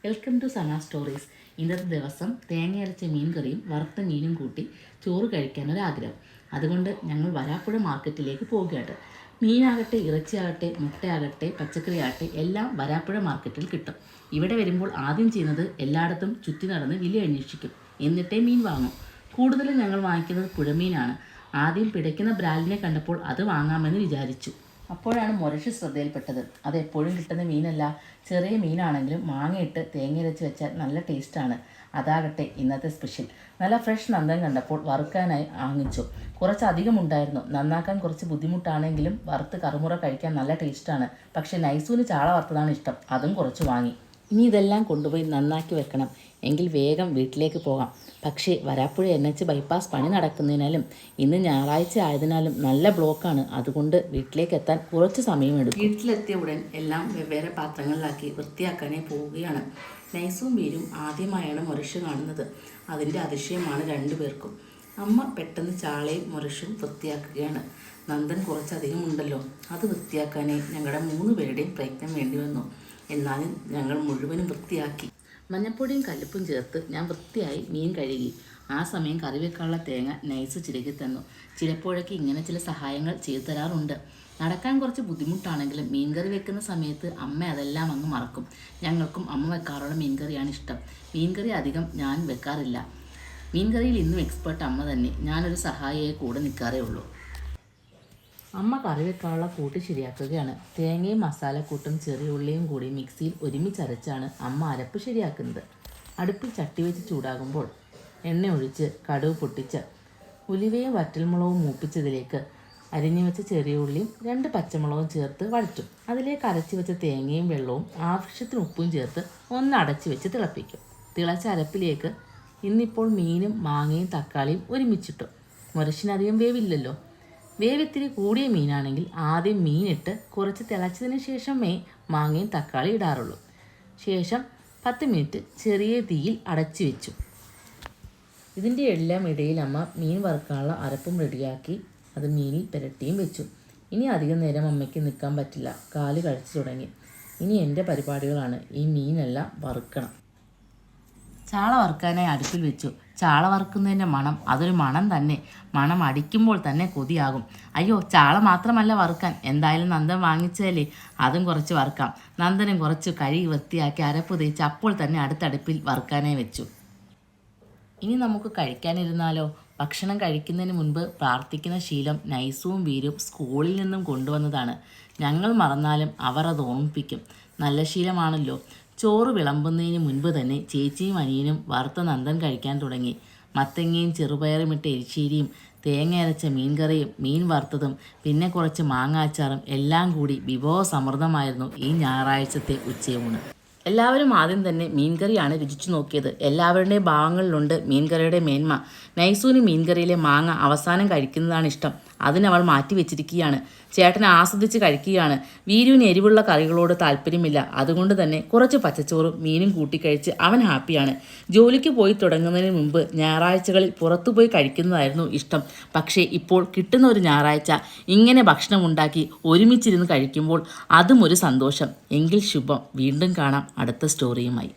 Welcome to Sana stories. ഇന്നത്തെ ദിവസം തേങ്ങ അരച്ച മീൻ കറിയും വറുത്ത മീനും കൂട്ടി ചോറ് കഴിക്കാനൊരാഗ്രഹം. അതുകൊണ്ട് ഞങ്ങൾ വരാപ്പുഴ മാർക്കറ്റിലേക്ക് പോവുകയാണ്. മീനാകട്ടെ, ഇറച്ചിയാകട്ടെ, മുട്ടയാകട്ടെ, പച്ചക്കറി ആകട്ടെ എല്ലാം വരാപ്പുഴ മാർക്കറ്റിൽ കിട്ടും. ഇവിടെ വരുമ്പോൾ ആദ്യം ചെയ്യുന്നത് എല്ലായിടത്തും ചുറ്റി നടന്ന് വില അന്വേഷിക്കും. എന്നിട്ടേ മീൻ വാങ്ങും. കൂടുതലും ഞങ്ങൾ വാങ്ങിക്കുന്നത് പുഴമീനാണ്. ആദ്യം പിടയ്ക്കുന്ന ബ്രാലിനെ കണ്ടപ്പോൾ അത് വാങ്ങാമെന്ന് വിചാരിച്ചു. അപ്പോഴാണ് മുരശ് ശ്രദ്ധയിൽപ്പെട്ടത്. അത് എപ്പോഴും കിട്ടുന്ന മീനല്ല, ചെറിയ മീനാണെങ്കിലും മാങ്ങയിട്ട് തേങ്ങയരച്ച് വെച്ചാൽ നല്ല ടേസ്റ്റാണ്. അതാകട്ടെ ഇന്നത്തെ സ്പെഷ്യൽ. നല്ല ഫ്രഷ് നന്ദൻ കണ്ടപ്പോൾ വറുക്കാനായി വാങ്ങിച്ചു. കുറച്ചധികം ഉണ്ടായിരുന്നു. നന്നാക്കാൻ കുറച്ച് ബുദ്ധിമുട്ടാണെങ്കിലും വറുത്ത് കറുമുറ കഴിക്കാൻ നല്ല ടേസ്റ്റാണ്. പക്ഷേ നൈസൂന് ചാള വറുത്തതാണ് ഇഷ്ടം, അതും കുറച്ച് വാങ്ങി. ഇനി ഇതെല്ലാം കൊണ്ടുപോയി നന്നാക്കി വെക്കണം, എങ്കിൽ വേഗം വീട്ടിലേക്ക് പോകാം. പക്ഷേ വരാപ്പുഴ NH ബൈപ്പാസ് പണി നടക്കുന്നതിനാലും ഇന്ന് ഞായറാഴ്ച ആയതിനാലും നല്ല ബ്ലോക്കാണ്. അതുകൊണ്ട് വീട്ടിലേക്ക് എത്താൻ കുറച്ച് സമയമെടുക്കും. വീട്ടിലെത്തിയ ഉടൻ എല്ലാം വെവ്വേറെ പാത്രങ്ങളിലാക്കി വൃത്തിയാക്കാനായി പോവുകയാണ്. നൈസും വീരും ആദ്യമായാണ് മുരശ് കാണുന്നത്. അതിൻ്റെ അതിശയമാണ് രണ്ടുപേർക്കും. അമ്മ പെട്ടെന്ന് ചാളയും മുരശും വൃത്തിയാക്കുകയാണ്. നന്ദൻ കുറച്ചധികം ഉണ്ടല്ലോ, അത് വൃത്തിയാക്കാനായി ഞങ്ങളുടെ 3 പേരുടെയും പ്രയത്നം വേണ്ടി വന്നു. എന്നാലും ഞങ്ങൾ മുഴുവനും വൃത്തിയാക്കി. മഞ്ഞപ്പൊടിയും കല്ലുപ്പും ചേർത്ത് ഞാൻ വൃത്തിയായി മീൻ കഴുകി. ആ സമയം കറി വെക്കാനുള്ള തേങ്ങ നൈസ് ചിരകി തന്നു. ചിലപ്പോഴൊക്കെ ഇങ്ങനെ ചില സഹായങ്ങൾ ചെയ്തു തരാറുണ്ട്. നടക്കാൻ കുറച്ച് ബുദ്ധിമുട്ടാണെങ്കിലും മീൻകറി വെക്കുന്ന സമയത്ത് അമ്മ അതെല്ലാം അങ്ങ് മറക്കും. ഞങ്ങൾക്കും അമ്മ വെക്കാറുള്ള മീൻകറിയാണ് ഇഷ്ടം. മീൻകറി അധികം ഞാൻ വെക്കാറില്ല. മീൻകറിയിൽ ഇന്നും എക്സ്പേർട്ട് അമ്മ തന്നെ. ഞാനൊരു സഹായിയായി കൂടെ നിൽക്കാറേ ഉള്ളൂ. അമ്മ കറി വെക്കാനുള്ള കൂട്ട് ശരിയാക്കുകയാണ്. തേങ്ങയും മസാലക്കൂട്ടും ചെറിയ ഉള്ളിയും കൂടി മിക്സിയിൽ ഒരുമിച്ചരച്ചാണ് അമ്മ അരപ്പ് ശരിയാക്കുന്നത്. അടുപ്പിൽ ചട്ടി വെച്ച് ചൂടാകുമ്പോൾ എണ്ണ ഒഴിച്ച് കടുക് പൊട്ടിച്ച് ഉലുവയും വറ്റൽമുളകും മൂപ്പിച്ചതിലേക്ക് അരിഞ്ഞു വെച്ച ചെറിയ ഉള്ളിയും 2 പച്ചമുളകും ചേർത്ത് വഴറ്റും. അതിലേക്ക് അരച്ച് വെച്ച തേങ്ങയും വെള്ളവും ആവശ്യത്തിന് ഉപ്പും ചേർത്ത് ഒന്ന് അടച്ച് വെച്ച് തിളപ്പിക്കും. തിളച്ച അരപ്പിലേക്ക് ഇന്നിപ്പോൾ മീനും മാങ്ങയും തക്കാളിയും ഒരുമിച്ചിട്ടു. മുരശിനധികം വേവില്ലല്ലോ. വേവിത്തിരി കൂടിയ മീനാണെങ്കിൽ ആദ്യം മീനിട്ട് കുറച്ച് തിളച്ചതിന് ശേഷമേ മാങ്ങയും തക്കാളി ഇടാറുള്ളൂ. ശേഷം 10 മിനിറ്റ് ചെറിയ തീയിൽ അടച്ചു വെച്ചു. ഇതിൻ്റെ എല്ലാം ഇടയിൽ അമ്മ മീൻ വറുക്കാനുള്ള അരപ്പും റെഡിയാക്കി അത് മീനിൽ പുരട്ടിയും വെച്ചു. ഇനി അധികം നേരം അമ്മയ്ക്ക് നിൽക്കാൻ പറ്റില്ല, കാല് കഴിച്ചു തുടങ്ങി. ഇനി എൻ്റെ പരിപാടികളാണ്. ഈ മീനെല്ലാം വറുക്കണം. ചാള വറുക്കാനായി അടുപ്പിൽ വെച്ചു. ചാള വറുക്കുന്നതിൻ്റെ മണം അതൊരു മണം തന്നെ. മണം അടിക്കുമ്പോൾ തന്നെ കൊതിയാകും. അയ്യോ, ചാള മാത്രമല്ല വറുക്കാൻ. എന്തായാലും നന്ദൻ വാങ്ങിച്ചതല്ലേ, അതും കുറച്ച് വറുക്കാം. നന്ദനും കുറച്ച് കഴുകി വൃത്തിയാക്കി അരപ്പ് തേച്ച് അപ്പോൾ തന്നെ അടുത്തടുപ്പിൽ വറുക്കാനായി വെച്ചു. ഇനി നമുക്ക് കഴിക്കാനിരുന്നാലോ? ഭക്ഷണം കഴിക്കുന്നതിന് മുൻപ് പ്രാർത്ഥിക്കുന്ന ശീലം നൈസുവും വീരും സ്കൂളിൽ നിന്നും കൊണ്ടുവന്നതാണ്. ഞങ്ങൾ മറന്നാലും അവർ അത് ഓർമ്മിപ്പിക്കും. നല്ല ശീലമാണല്ലോ. ചോറ് വിളമ്പുന്നതിന് മുൻപ് തന്നെ ചേച്ചിയും അനിയനും വറുത്ത നന്ദൻ കഴിക്കാൻ തുടങ്ങി. മത്തങ്ങയും ചെറുപയറും ഇട്ട എരിശ്ശേരിയും തേങ്ങ അരച്ച മീൻകറിയും മീൻ വറുത്തതും പിന്നെ കുറച്ച് മാങ്ങാച്ചാറും എല്ലാം കൂടി വിഭവസമൃദ്ധമായിരുന്നു ഈ ഞായറാഴ്ചത്തെ ഉച്ചയൂണ്. എല്ലാവരും ആദ്യം തന്നെ മീൻകറിയാണ് രുചിച്ചു നോക്കിയത്. എല്ലാവരുടെയും ഭാഗങ്ങളിലുണ്ട് മീൻകറിയുടെ മേന്മ. നൈസൂന് മീൻകറിയിലെ മാങ്ങ അവസാനം കഴിക്കുന്നതാണ് ഇഷ്ടം. അതിനവൾ മാറ്റി വെച്ചിരിക്കുകയാണ്. ചേട്ടൻ ആസ്വദിച്ച് കഴിക്കുകയാണ്. വീരുവിന് എരിവുള്ള കറികളോട് താല്പര്യമില്ല. അതുകൊണ്ട് തന്നെ കുറച്ച് പച്ചച്ചോറും മീനും കൂട്ടിക്കഴിച്ച് അവൻ ഹാപ്പിയാണ്. ജോലിക്ക് പോയി തുടങ്ങുന്നതിന് മുമ്പ് ഞായറാഴ്ചകളിൽ പുറത്തുപോയി കഴിക്കുന്നതായിരുന്നു ഇഷ്ടം. പക്ഷേ ഇപ്പോൾ കിട്ടുന്ന ഒരു ഞായറാഴ്ച ഇങ്ങനെ ഭക്ഷണം ഉണ്ടാക്കി ഒരുമിച്ചിരുന്ന് കഴിക്കുമ്പോൾ അതും ഒരു സന്തോഷം. എങ്കിൽ ശുഭം. വീണ്ടും കാണാം അടുത്ത സ്റ്റോറിയുമായി.